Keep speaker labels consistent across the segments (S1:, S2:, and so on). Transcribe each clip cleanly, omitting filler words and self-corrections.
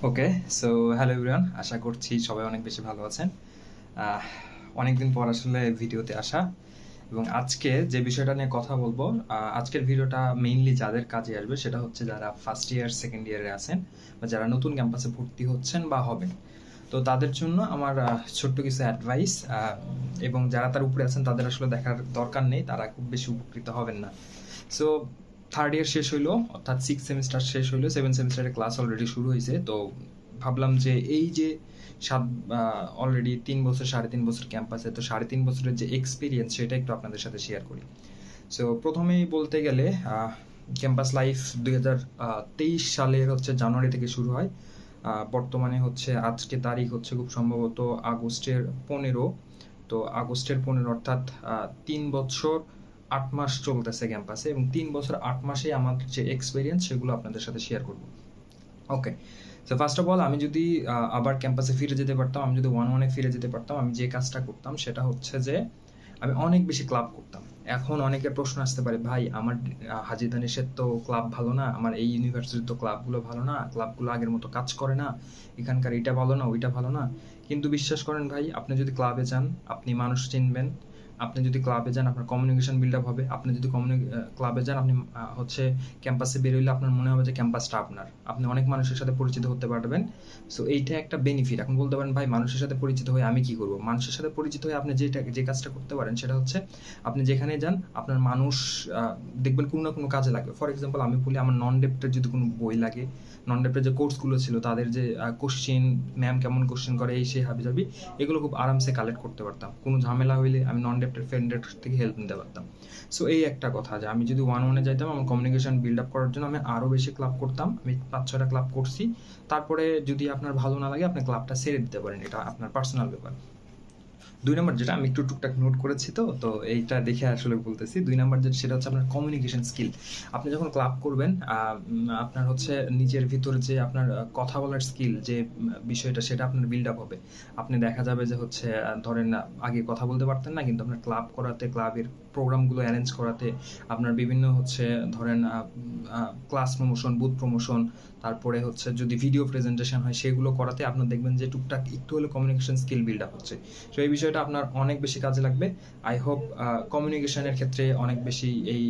S1: ওকে, so hello everyone, আশা করছি সবাই অনেক বেশি ভালো আছেন। অনেকদিন পর আসলে ভিডিওতে আসা, এবং আজকে যে বিষয়টা নিয়ে কথা বলবো, আজকের ভিডিওটা মেইনলি যাদের কাজে আসবে সেটা হচ্ছে যারা ফার্স্ট ইয়ার সেকেন্ড ইয়ারে আছেন বা যারা নতুন ক্যাম্পাসে ভর্তি হচ্ছেন বা হবেন। তো তাদের জন্য আমার ছোট্ট কিছু অ্যাডভাইস, এবং যারা তার উপরে আছেন তাদের আসলে দেখার দরকার নেই, তারা খুব বেশি উপকৃত হবেন না। সো থার্ড ইয়ার শেষ হইলো, অর্থাৎ 6 সেমিস্টার শেষ হইলো, 7 সেমিস্টারের ক্লাস অলরেডি শুরু হয়েছে। তো ভাবলাম যে এই যে অলরেডি 3 বছর 3.5 বছর ক্যাম্পাসে, তো 3.5 বছরের যে এক্সপিরিয়েন্স সেটা একটু আপনাদের সাথে শেয়ার করি। সো প্রথমেই বলতে গেলে ক্যাম্পাস লাইফ 2023 সালের হচ্ছে জানুয়ারি থেকে শুরু হয়। বর্তমানে হচ্ছে আজকে তারিখ হচ্ছে খুব সম্ভবত আগস্টের 15। তো আগস্টের 15 অর্থাৎ 3 বছর 8 মাস চলতেছে ক্যাম্পাসে, এবং 3 বছর 8 মাসে আমার যে এক্সপিরিয়েন্স সেগুলো আপনাদের সাথে শেয়ার করব। ওকে, সো ফার্স্ট অফ অল আমি যদি আবার ক্যাম্পাসে ফিরে যেতে পারতাম, আমি যদি 1-1-এ ফিরে যেতে পারতাম, আমি যে কাজটা করতাম সেটা হচ্ছে যে আমি অনেক বেশি ক্লাব করতাম। এখন অনেকের প্রশ্ন আসতে পারে, ভাই আমার হাজী দানেশের তো ক্লাব ভালো না, আমার এই ইউনিভার্সিটির তো ক্লাবগুলো ভালো না, ক্লাবগুলো আগের মতো কাজ করে না, এখানকার এটা ভালো না, ওইটা ভালো না। কিন্তু বিশ্বাস করেন ভাই, আপনি যদি ক্লাবে যান আপনি মানুষ চিনবেন, আপনি যদি ক্লাবে যান আপনার কমিউনিকেশন বিল্ড আপ হবে, আপনি যদি ক্লাবে যান আপনি হচ্ছে ক্যাম্পাসে বেরোইলে আপনার মনে হবে যে ক্যাম্পাসটা আপনার, আপনি অনেক মানুষের সাথে পরিচিত হতে পারবেন। সো এইটা একটা বেনিফিট। এখন বলতে পারেন, ভাই মানুষের সাথে পরিচিত হয়ে আমি কি করব? মানুষের সাথে পরিচিত হয়ে আপনি যে কাজটা করতে পারেন সেটা হচ্ছে, আপনি যেখানে যান আপনার মানুষ দেখবেন কোনো না কোনো কাজে লাগবে। ফর এক্সাম্পল আমি বলি, আমার নন ডেপ্টের যদি কোনো বই লাগে, নন ডেপ্টের যে কোর্সগুলো ছিল তাদের যে কোশ্চেন, ম্যাম কেমন কোশ্চেন করে, এই সেই হাবিজাবি, এগুলো খুব আরামসে কালেক্ট করতে পারতাম। কোনো ঝামেলা হইলে আমি নন ডেপ্টের ফ্রেন্ডের থেকে হেল্প নিতে পারতাম। সো এই একটা কথা যে আমি যদি 1-1-এ যাইতাম, আমার কমিউনিকেশন বিল্ড আপ করার জন্য আমি আরও বেশি ক্লাব করতাম। আমি 5-6টা ক্লাব করছি। তারপরে যদি আপনার ভালো না লাগে আপনি ক্লাবটা ছেড়ে দিতে পারেন, এটা আপনার পার্সোনাল ব্যাপার। 2 নম্বর যেটা আমি একটু টুকটাক নোট করেছি, তো এইটা দেখে আসলে বলতেছি। 2 নম্বর যেটা সেটা হচ্ছে আপনার কমিউনিকেশন স্কিল। আপনি যখন ক্লাব করবেন, আপনার হচ্ছে নিজের ভিতর যে আপনার কথা বলার স্কিল যে বিষয়টা, সেটা আপনার বিল্ড আপ হবে। আপনি দেখা যাবে যে হচ্ছে ধরেন আগে কথা বলতে পারতেন না, কিন্তু আপনার ক্লাব করাতে, ক্লাবের প্রোগ্রামগুলো অ্যারেঞ্জ করাতে, আপনার বিভিন্ন হচ্ছে ধরেন ক্লাস প্রমোশন, বুথ প্রমোশন, তারপরে হচ্ছে যদি ভিডিও প্রেজেন্টেশন হয় সেগুলো করাতে আপনার দেখবেন যে টুকটাক একটু হলে কমিউনিকেশন স্কিল বিল্ড আপ হচ্ছে। সো এই বিষয়টা আপনার অনেক বেশি কাজে লাগবে। আই হোপ কমিউনিকেশনের ক্ষেত্রে অনেক বেশি এই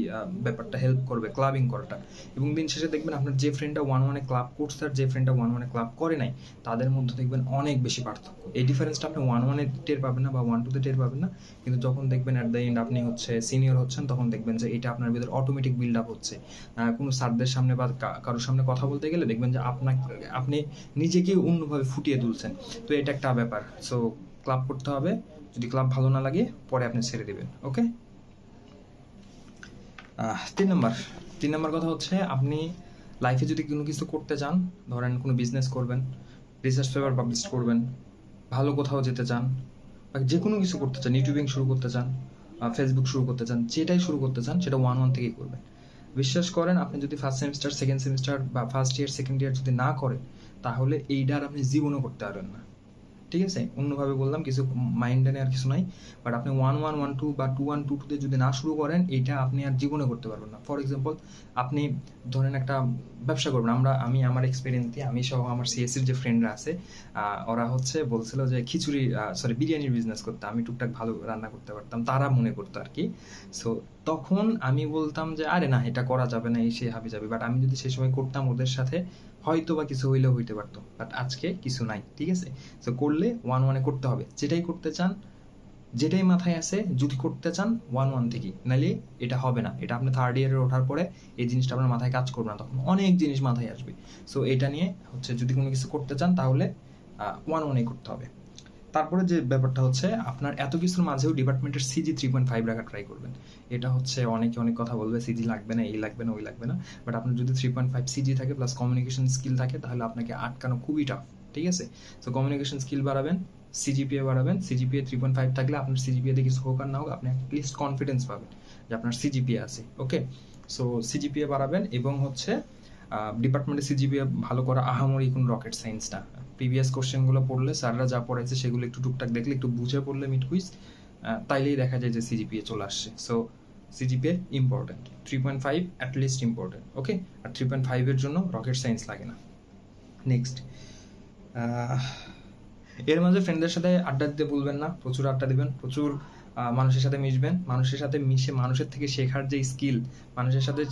S1: ব্যাপারটা হেল্প করবে ক্লাবিং করাটা। এবং দিন শেষে দেখবেন আপনার যে ফ্রেন্ডটা 1-1-এ ক্লাব করছে আর যে ফ্রেন্ডটা 1-1-এ ক্লাব করে নাই, তাদের মধ্যে দেখবেন অনেক বেশি পার্থক্য। এই ডিফারেন্সটা আপনি 1-1-এ টের পাবেন না বা 1-2-তে টের পাবেন না, কিন্তু যখন দেখবেন অ্যাট দ্য এন্ড আপনি হচ্ছে সিনিয়র হচ্ছেন, তখন দেখবেন যে এটা আপনার ভিতরে অটোমেটিক বিল্ড আপ হচ্ছে। কোনো স্যারদের সামনে বা কারোর সামনে কথা বলতে গেলে দেখবেন যে আপনি নিজেকে অন্যভাবে ফুটিয়ে তুলছেন। তো এটা একটা ব্যাপার। সো ক্লাব করতে হবে, যদি ক্লাব ভালো না লাগে পরে আপনি ছেড়ে দেবেন। ওকে, 3 নম্বর 3 নম্বর কথা হচ্ছে, আপনি লাইফে যদি কোনো কিছু করতে চান, ধরেন কোনো বিজনেস করবেন, রিসার্চ পেপার পাবলিশ করবেন, ভালো কোথাও যেতে চান, বা যে কোনো কিছু করতে চান, ইউটিউবিং শুরু করতে চান, ফেসবুক শুরু করতে চান, যেটাই শুরু করতে চান সেটা 1-1 থেকেই করবেন। বিশ্বাস করেন, আপনি যদি ফার্স্ট সেমিস্টার, সেকেন্ড সেমিস্টার বা ফার্স্ট ইয়ার সেকেন্ড ইয়ার যদি না করেন, তাহলে এইটা আর আপনি জীবনও করতে পারবেন না। ঠিক আছে, অন্যভাবে বললাম, কিছু মাইন্ডে নেওয়ার কিছু নাই। বাট আপনি 1-1-1-2 বা 2-1-2-2-তে যদি না শুরু করেন, এইটা আপনি আর জীবনে করতে পারবেন না। ফর এক্সাম্পল, আপনি ধরেন একটা ব্যবসা করবেন। আমি আমার এক্সপিরিয়েন্স দিয়ে, আমি সহ আমার সিএসসির যে ফ্রেন্ডরা আছে, ওরা হচ্ছে বলছিল যে বিরিয়ানির বিজনেস করতে, আমি টুকটাক ভালো রান্না করতে পারতাম, তারা মনে করতো আর কি। সো তখন আমি বলতাম যে আরে না, এটা করা যাবে না, এই সে হাবি যাবে। বাট আমি যদি সেই সময় করতাম ওদের সাথে, হয়তো বা কিছু হইলেও হইতে পারতো। বাট আজকে কিছু নাই, ঠিক আছে। সো করলে 1-1-এ করতে হবে, যেটাই করতে চান, যেটাই মাথায় আসে, যদি করতে চান 1-1 থেকেই, নাহলে এটা হবে না। এটা আপনি থার্ড ইয়ারে ওঠার পরে এই জিনিসটা আপনার মাথায় কাজ করবে না, তখন অনেক জিনিস মাথায় আসবে। সো এটা নিয়ে হচ্ছে, যদি কোনো কিছু করতে চান তাহলে 1-1-এই করতে হবে। তারপরে যে ব্যাপারটা হচ্ছে, আপনার এত কিছুর মাঝেও ডিপার্টমেন্টের সিজি 3.5 রাখা ট্রাই করবেন। এটা হচ্ছে অনেকে অনেক কথা বলবে, সিজি লাগবে না, এই লাগবে না, ওই লাগবে না। বাট আপনার যদি 3.5 সিজি থাকে প্লাস কমিউনিকেশন স্কিল থাকে, তাহলে আপনাকে আটকানো খুবই টাফ। ঠিক আছে, সো কমিউনিকেশন স্কিল বাড়াবেন, সিজিপিএ বাড়াবেন। সিজিপিএ 3.5 থাকলে আপনার সিজিপিএতে কিছু হোক আর না হোক, আপনি অ্যাটলিস্ট কনফিডেন্স পাবেন যে আপনার সিজিপিএ আছে। ওকে, সো সিজিপিএ বাড়াবেন, এবং হচ্ছে ডিপার্টমেন্টে সিজিপিএ ভালো করা আহামরি কোনো রকেট সায়েন্স না। প্রিভিয়াস কোশ্চেনগুলো পড়লে, স্যাররা যা পড়াইছে সেগুলো একটু টুকটাক দেখলে, একটু বুঝে পড়লে মিড কুইজ, তাইলেই দেখা যায় যে সিজিপিএ চলে আসছে। So CGPA important, 3.5 at least important. Okay, আর 3.5-এর জন্য রকেট সায়েন্স লাগে না। নেক্সট, এর মাঝে ফ্রেন্ডদের সাথে আড্ডা দিতে ভুলবেন না, প্রচুর আড্ডা দিবেন, প্রচুর মানুষের সাথে মিশবেন, মানুষের সাথে মিশে মানুষের থেকে শেখার যে স্কিল, মানুষের সাথে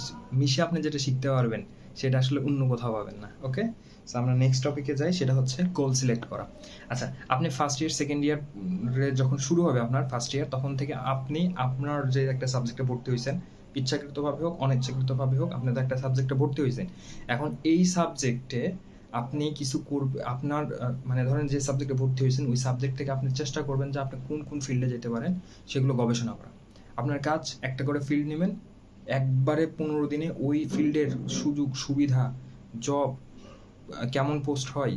S1: মিশে আপনি যেটা শিখতে পারবেন সেটা আসলে অন্য কোথাও পাবেন না। ওকে, সো আমরা নেক্সট টপিকে যাই, সেটা হচ্ছে গোল সিলেক্ট করা। আচ্ছা, আপনি ফার্স্ট ইয়ার সেকেন্ড ইয়ারে যখন শুরু হবে আপনার ফার্স্ট ইয়ার, তখন থেকে আপনি আপনার যে একটা সাবজেক্টে ভর্তি হয়েছেন, ইচ্ছাকৃতভাবে হোক অনিচ্ছাকৃতভাবে হোক, আপনি তো একটা সাবজেক্টে ভর্তি হয়েছেন। এখন এই সাবজেক্টে আপনি কিছু করবে, আপনার মানে ধরেন যে সাবজেক্টে ভর্তি হয়েছেন ওই সাবজেক্ট থেকে আপনি চেষ্টা করবেন যে আপনি কোন কোন ফিল্ডে যেতে পারেন সেগুলো গবেষণা করা। আপনার কাজ একটা করে ফিল্ড নেবেন, একবারে 15 দিনে ওই ফিল্ডের সুযোগ সুবিধা, জব কেমন পোস্ট হয়,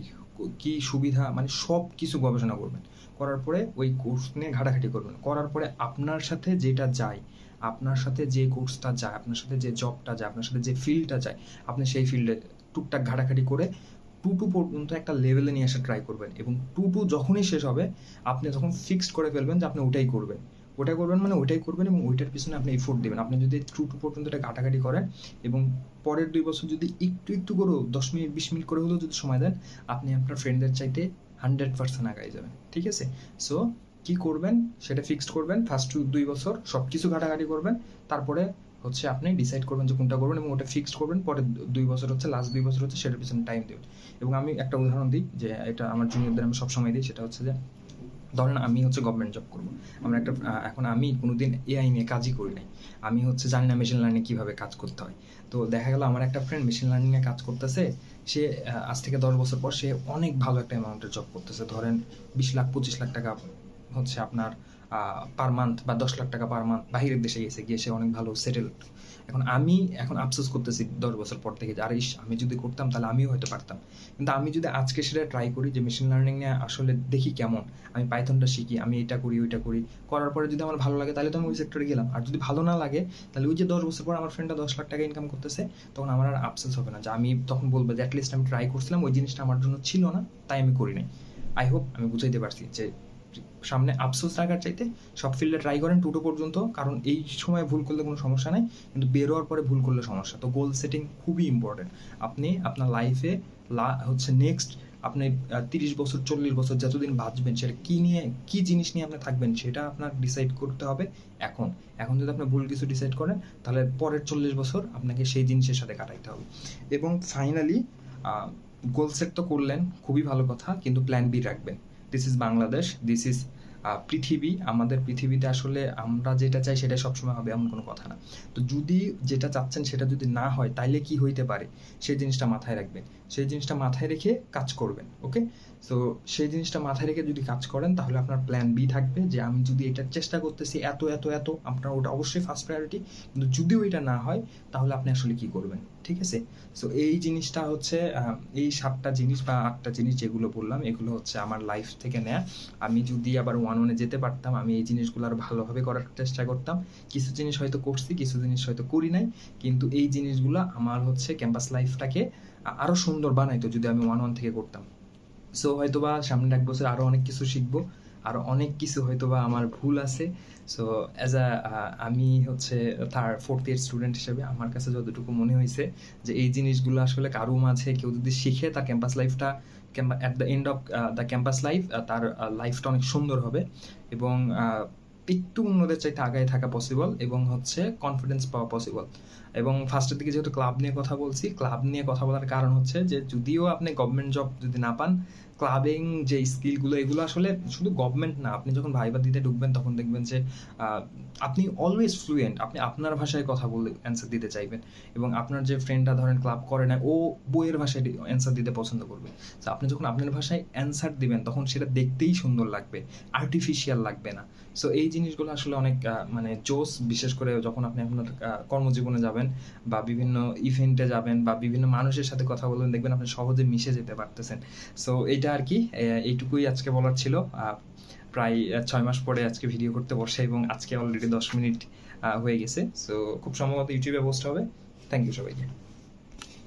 S1: কি সুবিধা, মানে সব কিছু গবেষণা করবেন। করার পরে ওই কোর্স নিয়ে ঘাটাঘাটি করবেন। করার পরে আপনার সাথে যেটা যায়, আপনার সাথে যে কোর্সটা যায়, আপনার সাথে যে জবটা যায়, আপনার সাথে যে ফিল্ডটা যায়, আপনি সেই ফিল্ডে টুকটাক ঘাটাঘাটি করে 2-2 পর্যন্ত একটা লেভেলে নিয়ে আসা ট্রাই করবেন। এবং 2-2 যখনই শেষ হবে আপনি তখন ফিক্সড করে ফেলবেন যে আপনি ওটাই করবেন। ওটা করবেন মানে ওইটাই করবেন এবং ওইটার পিছনে আপনি এফোর্ট দেবেন। আপনি যদি 2-2 পর্যন্ত এটা ঘাটাঘাটি করেন এবং পরের 2 বছর যদি একটু একটু করেও 10 মিনিট 20 মিনিট করে হলেও যদি সময় দেন, আপনি আপনার ফ্রেন্ডদের চাইতে 100% আগাই যাবেন। ঠিক আছে? সো কি করবেন সেটা ফিক্সড করবেন। ফার্স্ট 2 বছর সব কিছু ঘাটাঘাটি করবেন, তারপরে হচ্ছে আপনি ডিসাইড করবেন যে কোনটা করবেন এবং ওটা ফিক্সড করবেন। পরের 2 বছর হচ্ছে লাস্ট 2 বছর হচ্ছে সেটার পিছনে টাইম দেবেন। এবং আমি একটা উদাহরণ দিই, যে এটা আমার জুনিয়রদের আমি সবসময় দিই, সেটা হচ্ছে যে ধরেন আমি হচ্ছে গভর্নমেন্ট জব করবো, আমরা একটা এখন আমি কোনোদিন এআই নিয়ে কাজই করি নাই, আমি হচ্ছে জানি না মেশিন লার্নিং কীভাবে কাজ করতে হয়। তো দেখা গেল আমার একটা ফ্রেন্ড মেশিন লার্নিংয়ে কাজ করতেছে, সে আজ থেকে 10 বছর পর সে অনেক ভালো একটা অ্যামাউন্টের জব করতেছে, ধরেন 20 লাখ 25 লাখ টাকা হচ্ছে আপনার পার মান্থ, বা 10 লাখ টাকা পার মান্থ, বাহিরের দেশে গিয়ে সে অনেক ভালো সেটেল। আমি এখন আফসোস করতেছি 10 বছর পর থেকে যে আরে আমি যদি করতাম তাহলে আমিও হয়তো পারতাম। কিন্তু আমি যদি আজকে সেটা ট্রাই করি যে মেশিন লার্নিং নিয়ে আসলে দেখি কেমন, আমি পাইথনটা শিখি, আমি এটা করি ওইটা করি, করার পরে যদি আমার ভালো লাগে তাহলে তো আমি ওই সেক্টরে গেলাম। আর যদি ভালো না লাগে তাহলে ওই যে 10 বছর পর আমার ফ্রেন্ডটা 10 লাখ টাকা ইনকাম করতেছে, তখন আমার আর আফসোস হবে না, যে আমি তখন বলবো যে অ্যাটলিস্ট আমি ট্রাই করছিলাম, ওই জিনিসটা আমার জন্য ছিল না তাই আমি করি নাই। আই হোপ আমি বুঝাইতে পারছি যে সামনে আফসোস রাখার চাইতে সব ফিল্ডে ট্রাই করেন 2 পর্যন্ত, কারণ এই সময় ভুল করলে কোনো সমস্যা নাই, কিন্তু বের হওয়ার পরে ভুল করলে সমস্যা। তো গোল সেটিং খুবই ইম্পর্টেন্ট। আপনি আপনার লাইফে হচ্ছে নেক্সট আপনি 30 বছর 40 বছর যতদিন বাঁচবেন, সেটা কী নিয়ে, কী জিনিস নিয়ে আপনি থাকবেন সেটা আপনার ডিসাইড করতে হবে এখন। এখন যদি আপনি ভুল কিছু ডিসাইড করেন তাহলে পরের 40 বছর আপনাকে সেই জিনিসের সাথে কাটাইতে হবে। এবং ফাইনালি গোল সেট তো করলেন, খুবই ভালো কথা, কিন্তু প্ল্যান বি রাখবেন। This is Bangladesh, this is পৃথিবী। আমাদের পৃথিবীতে আসলে আমরা যেটা চাই সেটা সবসময় হবে এমন কোনো কথা না। তো যদি যেটা চাচ্ছেন সেটা যদি না হয় তাইলে কি হইতে পারে সেই জিনিসটা মাথায় রাখবেন, সেই জিনিসটা মাথায় রেখে কাজ করবেন। ওকে, সো সেই জিনিসটা মাথায় রেখে যদি কাজ করেন তাহলে আপনার প্ল্যান বি থাকবে, যে আমি যদি এটা চেষ্টা করতেছি এত এত এত, আপনার ওটা অবশ্যই ফার্স্ট প্রায়োরিটি, কিন্তু যদিও এটা না হয় তাহলে আপনি আসলে কি করবেন। ঠিক আছে? সো এই জিনিসটা হচ্ছে এই 7টা জিনিস বা 8টা জিনিস যেগুলো বললাম, এগুলো হচ্ছে আমার লাইফ থেকে নেয়া। আমি যদি আবার 1-1-এ যেতে পারতাম, আমি এই জিনিসগুলো আরও ভালোভাবে করার চেষ্টা করতাম। কিছু জিনিস হয়তো করছি, কিছু জিনিস হয়তো করি নাই, কিন্তু এই জিনিসগুলো আমার হচ্ছে ক্যাম্পাস লাইফটাকে আরও সুন্দর বানাইতো যদি আমি 1-1 থেকে করতাম। সো হয়তোবা সামনের 1 বছর আরও অনেক কিছু শিখবো, আরও অনেক কিছু হয়তোবা আমার ভুল আছে। সো অ্যাজ আমি হচ্ছে ফোর্থ ইয়ার স্টুডেন্ট হিসেবে আমার কাছে যতটুকু মনে হয়েছে যে এই জিনিসগুলো আসলে কারো মাঝে কেউ যদি শিখে, তার ক্যাম্পাস লাইফটা at the end of the campus life তার লাইফটা অনেক সুন্দর হবে এবং একটু অন্যদের চাইতে আগায় থাকা পসিবল এবং হচ্ছে কনফিডেন্স পাওয়া পসিবল। এবং ফার্স্টের দিকে যেহেতু ক্লাব নিয়ে কথা বলছি, ক্লাব নিয়ে কথা বলার কারণ হচ্ছে যে যদিও আপনি গভর্নমেন্ট জব যদি না পান, ক্লাবিং যে স্কিলগুলো এগুলো আসলে শুধু গভর্নমেন্ট না, আপনি যখন ভাইবা দিতে ঢুকবেন তখন দেখবেন যে আপনি অলওয়েজ ফ্লুয়েন্ট, আপনি আপনার ভাষায় কথা বলে অ্যান্সার দিতে চাইবেন এবং আপনার যে ফ্রেন্ডটা ধরেন ক্লাব করে না, ও বইয়ের ভাষায় অ্যান্সার দিতে পছন্দ করবে। তো আপনি যখন আপনার ভাষায় অ্যান্সার দিবেন তখন সেটা দেখতেই সুন্দর লাগবে, আর্টিফিশিয়াল লাগবে না। সো এই জিনিসগুলো আসলে অনেক মানে জোস, বিশেষ করে যখন আপনি আপনার কর্মজীবনে যাবেন বা বিভিন্ন ইভেন্টে যাবেন বা বিভিন্ন মানুষের সাথে কথা বলবেন, দেখবেন আপনি সহজে মিশে যেতে পারতেছেন। সো এইটা আর কি, এইটুকুই আজকে বলার ছিল। প্রায় 6 মাস পরে আজকে ভিডিও করতে বসে এবং আজকে অলরেডি 10 মিনিট হয়ে গেছে। সো খুব সম্ভবত ইউটিউবে পোস্ট হবে। থ্যাংক ইউ সবাইকে।